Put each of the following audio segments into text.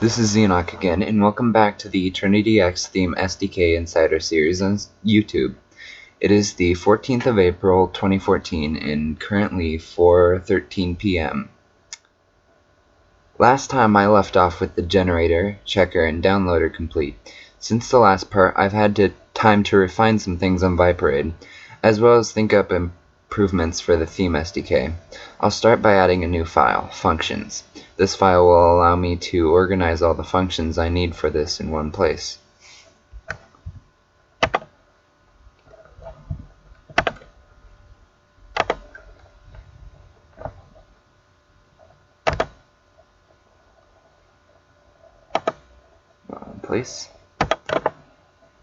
This is XenoK again, and welcome back to the EternityX Theme SDK Insider series on YouTube. It is the 14th of April, 2014, and currently 4:13 p.m. Last time I left off with the generator, checker, and downloader complete. Since the last part, I've had time to refine some things on Viperade, as well as think up improvements for the Theme SDK. I'll start by adding a new file, functions. This file will allow me to organize all the functions I need for this in one place.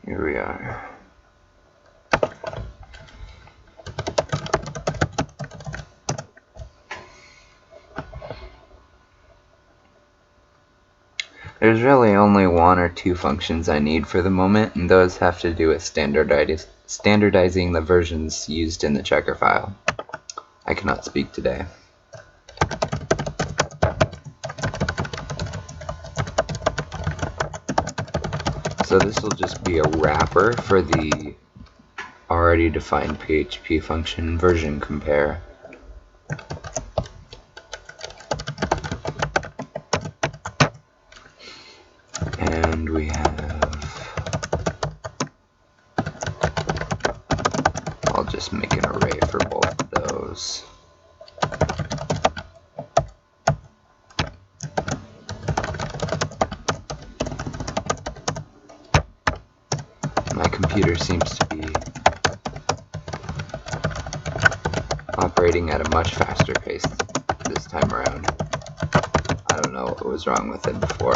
Here we are. There's really only one or two functions I need for the moment, and those have to do with standardizing the versions used in the checker file. I cannot speak today. So this will just be a wrapper for the already defined PHP function version compare. And we I'll just make an array for both of those. My computer seems to be operating at a much faster pace this time around. I don't know what was wrong with it before.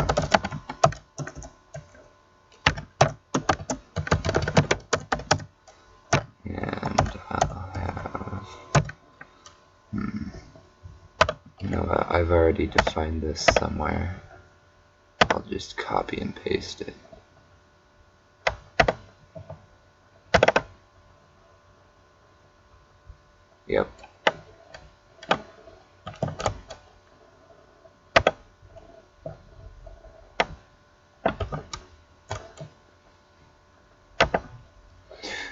And I'll have... You know what, I've already defined this somewhere. I'll just copy and paste it. Yep.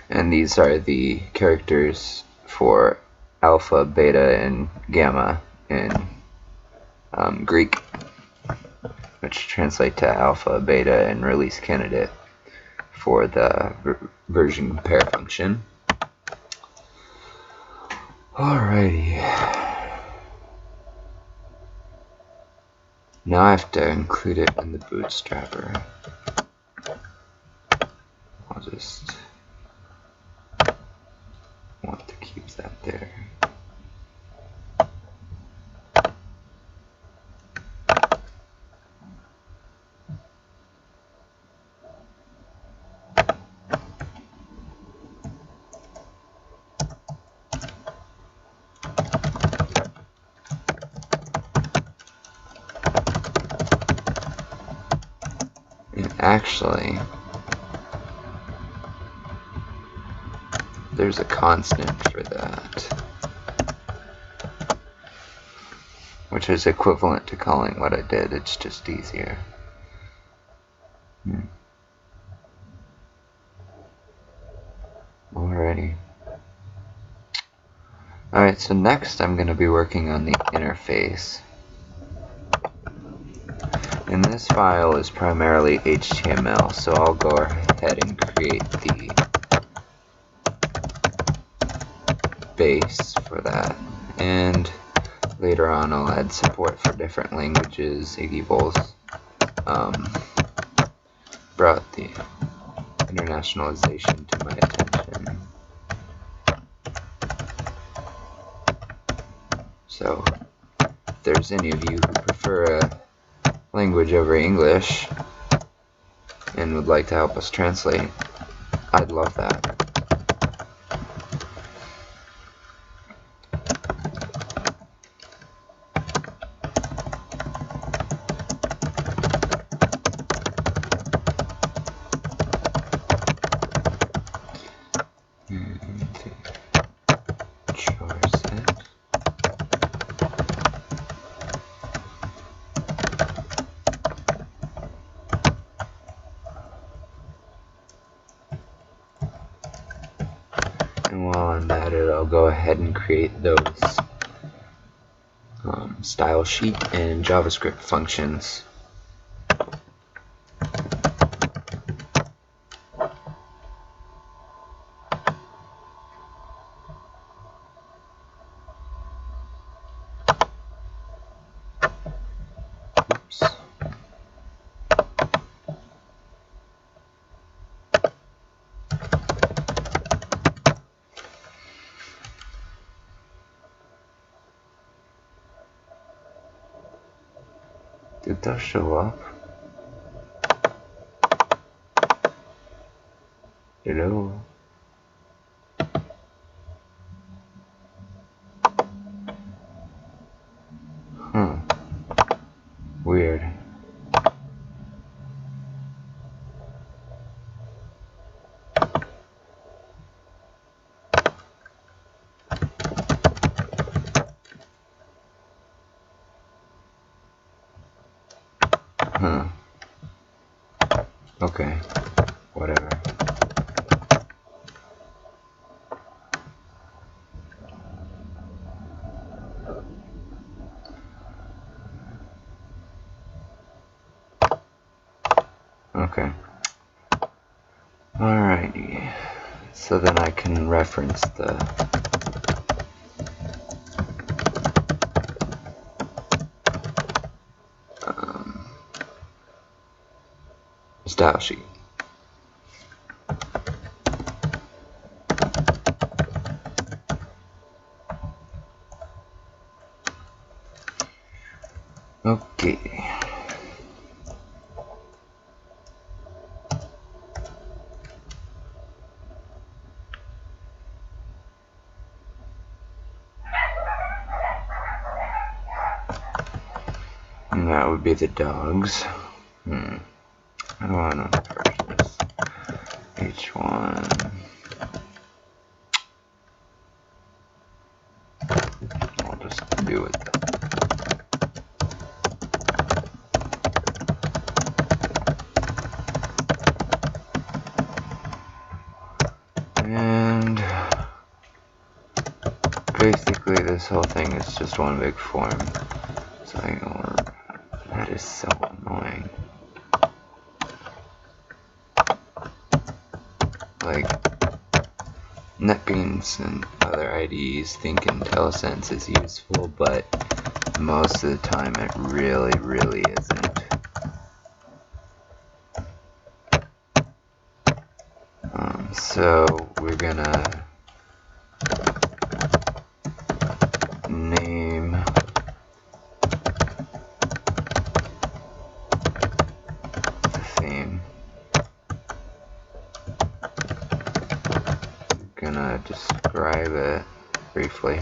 And these are the characters for alpha, beta, and gamma in Greek, which translate to alpha, beta, and release candidate for the version compare function. Alrighty. Now I have to include it in the bootstrapper. I'll just want to keep that there. Actually, there's a constant for that, which is equivalent to calling what I did. It's just easier. Alrighty. Alright, so next I'm going to be working on the interface. And this file is primarily HTML, so I'll go ahead and create the base for that. And later on I'll add support for different languages. Iggy Bowles brought the internationalization to my attention. So if there's any of you who prefer a language over English and would like to help us translate, I'd love that. ahead and create those style sheet and JavaScript functions. Oops. Did those show up? Hello? Huh. Weird. Huh. Okay. Whatever. Okay. Alrighty. So then I can reference the style sheet. Okay. And that would be the dogs. I don't want to purge this. H1. I'll just do it. And basically this whole thing is just one big form. So that is so annoying. Like, NetBeans and other IDEs think IntelliSense is useful, but most of the time it really, really isn't. So we're gonna name the theme. We're gonna describe it briefly.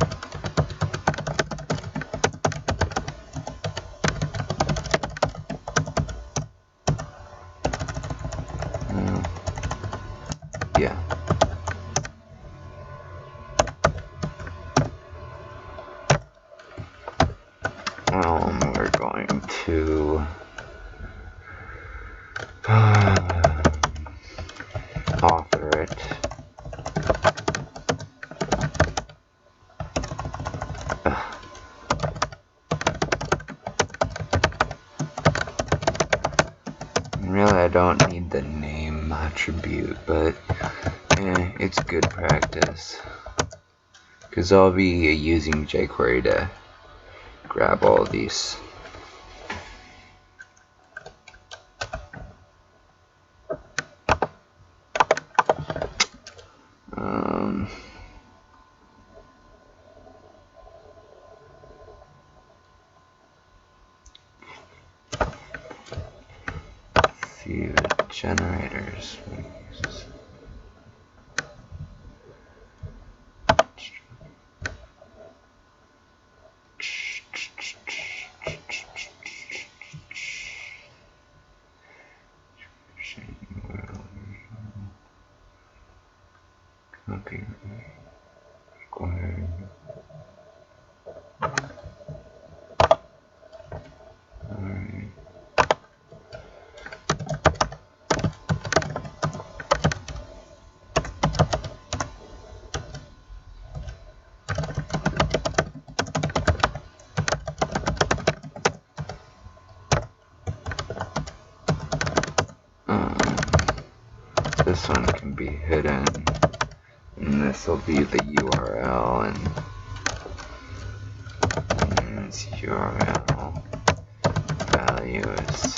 Yeah. We're going to author it. Really, I don't need the name attribute, but it's good practice. Because I'll be using jQuery to grab all of these. See the generators. Okay. Go ahead. Alright. hidden, and this will be the URL, and this URL value is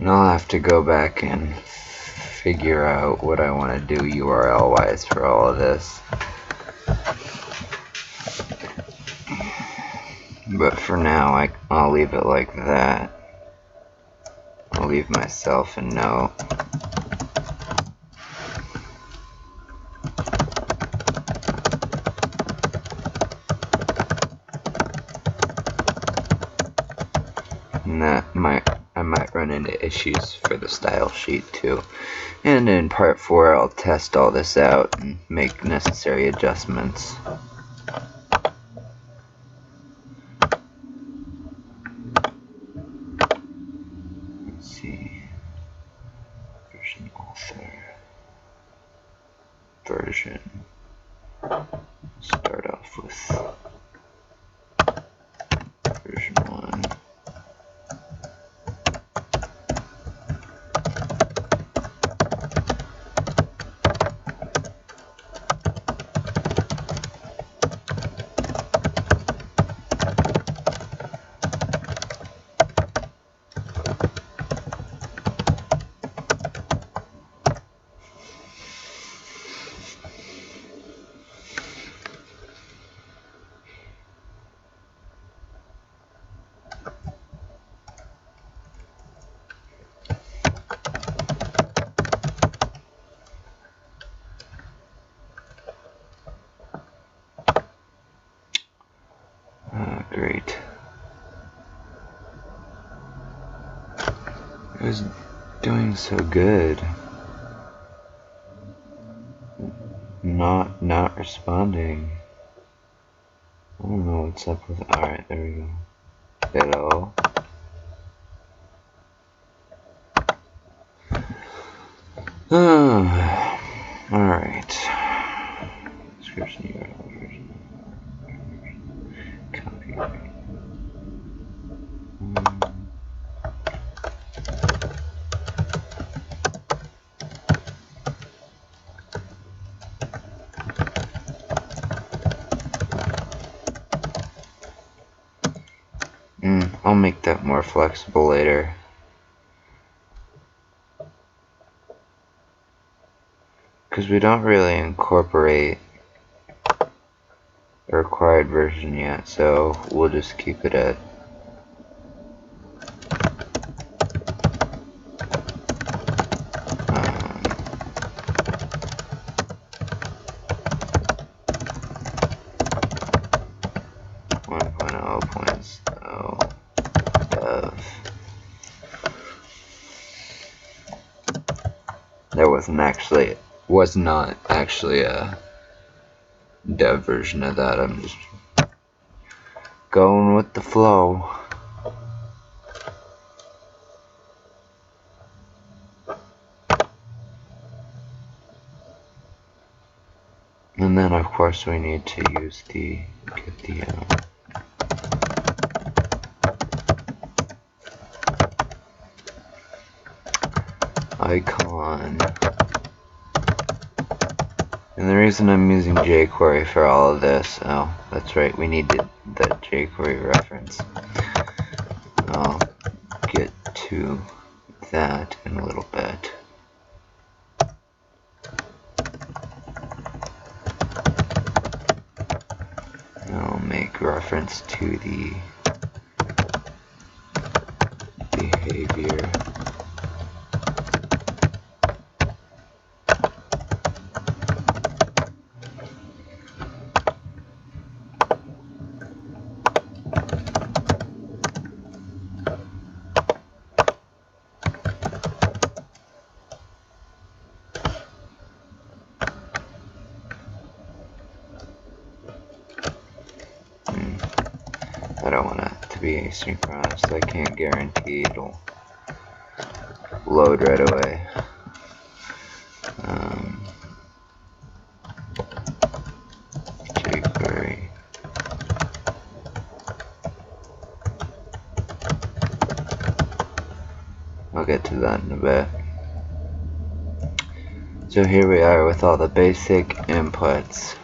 and I'll have to go back and figure out what I want to do URL wise for all of this. But for now, I'll leave it like that. I'll leave myself a note. And I might run into issues for the style sheet too. And in part 4, I'll test all this out and make necessary adjustments. Let's see. Version author. Version. Start off with version 1. Great. It was doing so good. Not responding. I don't know what's up with. Alright, there we go. Hello. Alright. Description URL version. Copy. I'll make that more flexible later. Because we don't really incorporate the required version yet, so we'll just keep it at 1.0.0 dev. There was not actually a dev version of that. I'm just going with the flow. And then of course we need to use get the icon. And the reason I'm using jQuery for all of this, oh, that's right, we need the jQuery reference. I'll get to that in a little bit. I'll make reference to the behavior. be asynchronous, so I can't guarantee it'll load right away. jQuery. I'll get to that in a bit. So here we are with all the basic inputs.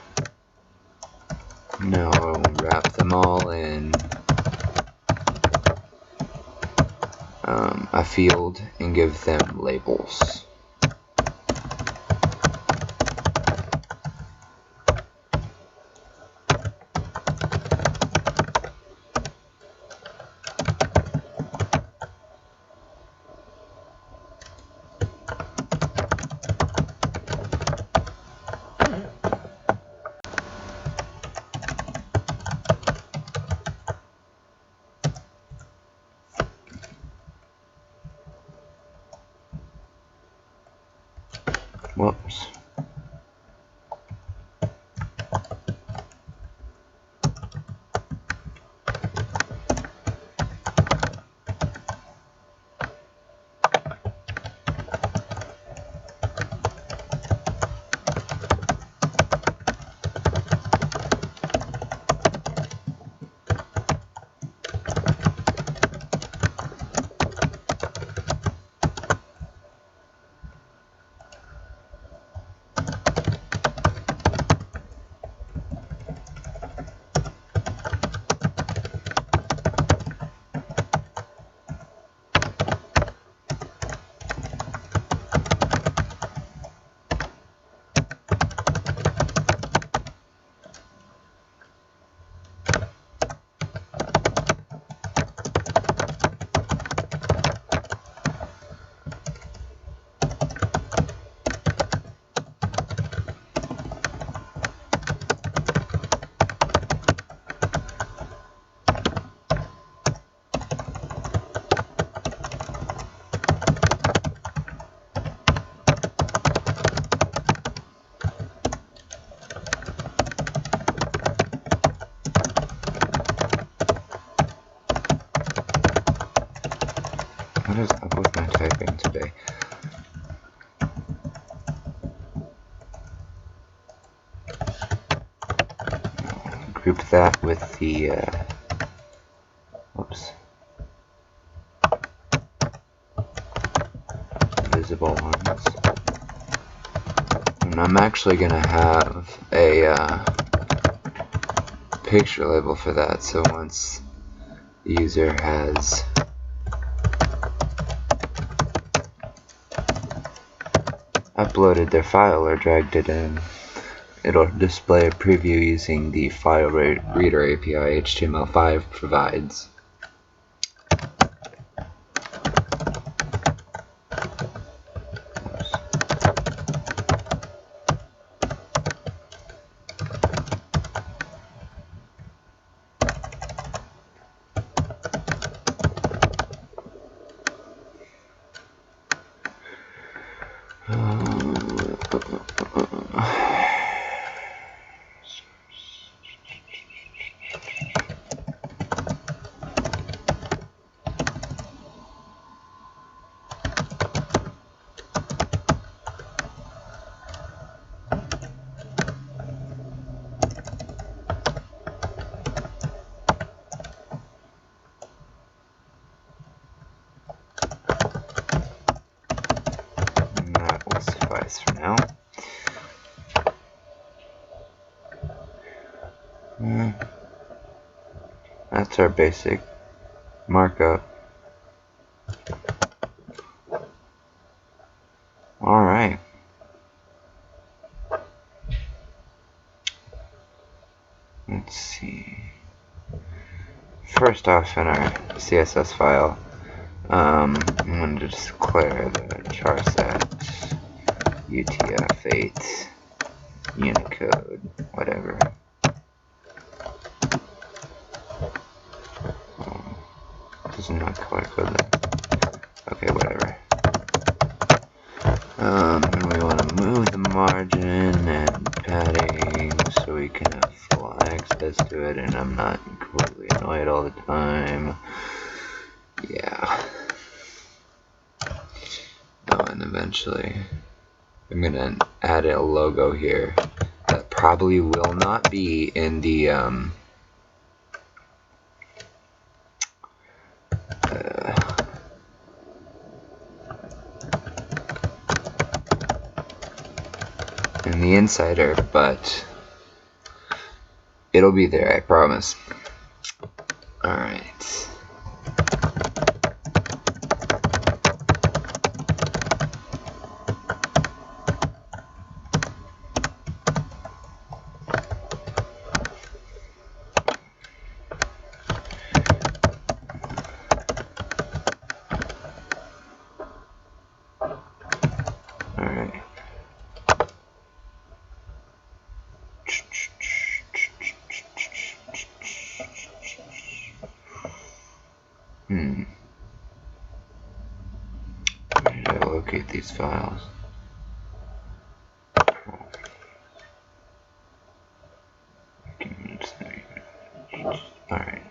Now I'll wrap them all in a field and give them labels. Whoops. What is up with my typing today? Group that with the visible ones. And I'm actually gonna have a picture label for that, so once the user has uploaded their file or dragged it in, it'll display a preview using the file reader API HTML5 provides. That will suffice for now. That's our basic markup. Alright. Let's see. First off, in our CSS file, I'm going to declare the char set UTF-8 Unicode, whatever. Does not color code that. Okay, whatever. And we want to move the margin and padding so we can have full access to it, and I'm not completely annoyed all all the time. Yeah. Oh, and eventually I'm gonna add a logo here that probably will not be in the insider, but it'll be there, I promise. Alright. Alright. Where did I locate these files? Alright.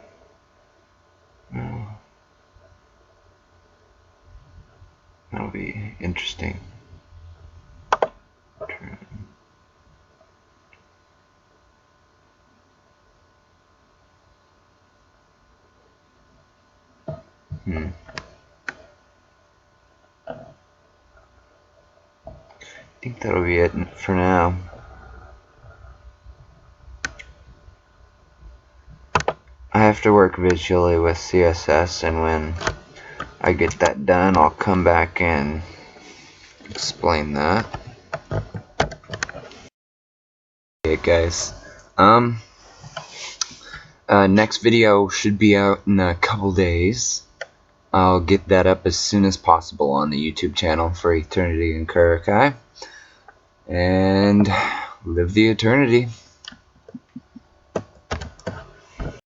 That'll be interesting. I think that'll be it for now. I have to work visually with CSS, and when I get that done, I'll come back and explain that. Okay, guys. Next video should be out in a couple days. I'll get that up as soon as possible on the YouTube channel for Eternity and XenoK. And live the eternity.